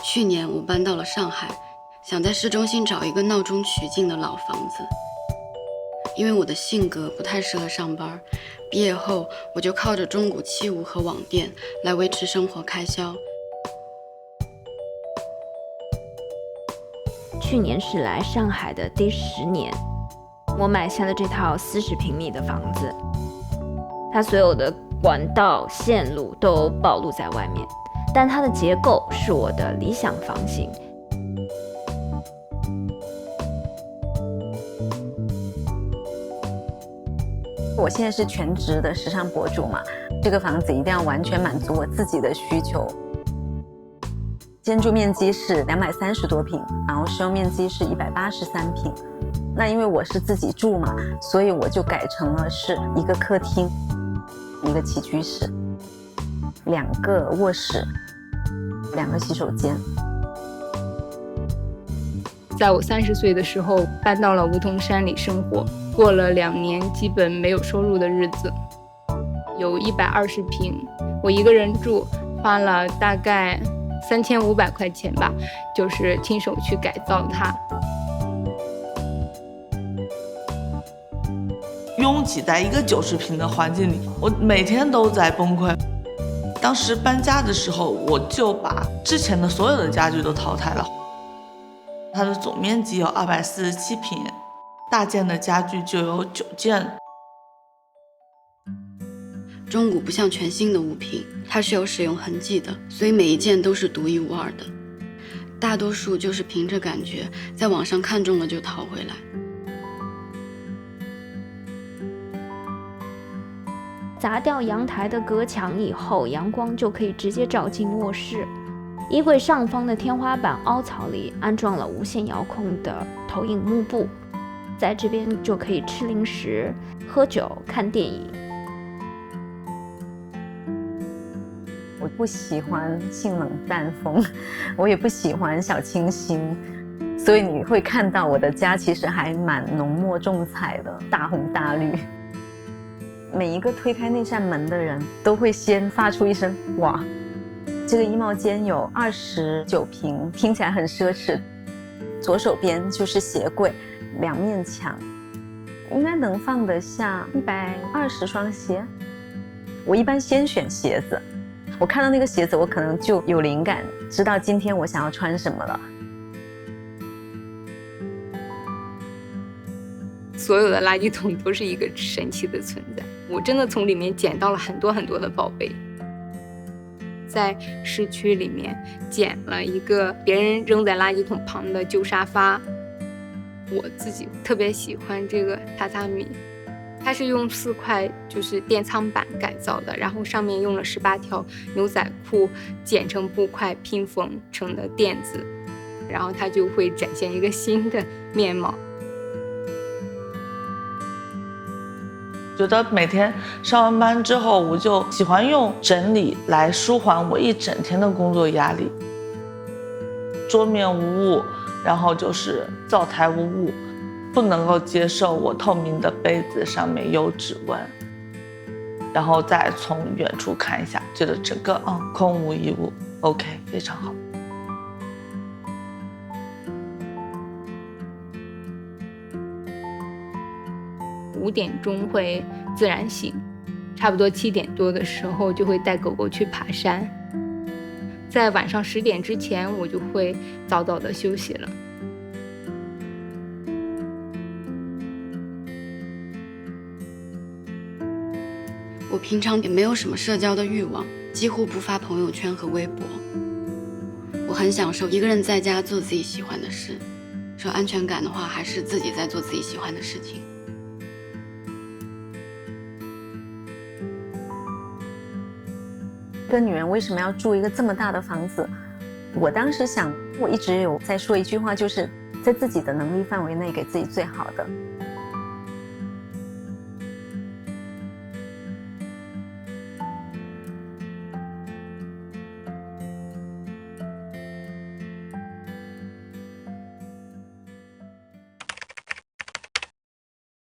去年我搬到了上海，想在市中心找一个闹中取静的老房子。因为我的性格不太适合上班，毕业后我就靠着钟鼓器舞和网店来维持生活开销。去年是来上海的第10年，我买下了这套40平米的房子，它所有的管道线路都暴露在外面，但它的结构是我的理想房型。我现在是全职的时尚博主嘛，这个房子一定要完全满足我自己的需求。建筑面积是230多平，然后使用面积是183平。那因为我是自己住嘛，所以我就改成了是一个客厅，一个起居室，2个卧室，2个洗手间。在我30岁的时候搬到了梧桐山里生活，过了2年基本没有收入的日子，有120平，我一个人住，花了大概3500块钱吧，就是亲手去改造它。拥挤在一个90平的环境里，我每天都在崩溃。当时搬家的时候，我就把之前的所有的家具都淘汰了。它的总面积有247平，大件的家具就有9件。钟鼓不像全新的物品，它是有使用痕迹的，所以每一件都是独一无二的。大多数就是凭着感觉，在网上看中了就淘回来。砸掉阳台的隔墙以后，阳光就可以直接照进卧室。衣柜上方的天花板凹槽里安装了无线遥控的投影幕布，在这边就可以吃零食、喝酒、看电影。我不喜欢性冷淡风，我也不喜欢小清新，所以你会看到我的家其实还蛮浓墨重彩的，大红大绿。每一个推开那扇门的人都会先发出一声哇。这个衣帽间有29平，听起来很奢侈。左手边就是鞋柜，2面墙，应该能放得下120双鞋。我一般先选鞋子，我看到那个鞋子，我可能就有灵感，知道今天我想要穿什么了。所有的垃圾桶都是一个神奇的存在，我真的从里面捡到了很多很多的宝贝。在市区里面捡了一个别人扔在垃圾桶旁的旧沙发，我自己特别喜欢这个榻榻米，它是用4块就是垫仓板改造的，然后上面用了18条牛仔裤剪成布块拼缝成的垫子，然后它就会展现一个新的面貌。觉得每天上完班之后，我就喜欢用整理来舒缓我一整天的工作压力。桌面无物，然后就是灶台无物，不能够接受我透明的杯子上面有指纹，然后再从远处看一下，觉得整个空无一物 ，OK， 非常好。5点钟会自然醒，差不多7点多的时候就会带狗狗去爬山，在晚上10点之前我就会早早的休息了。我平常也没有什么社交的欲望，几乎不发朋友圈和微博。我很享受一个人在家做自己喜欢的事，说安全感的话，还是自己在做自己喜欢的事情。一个女人为什么要住一个这么大的房子？我当时想，我一直有在说一句话，就是在自己的能力范围内给自己最好的。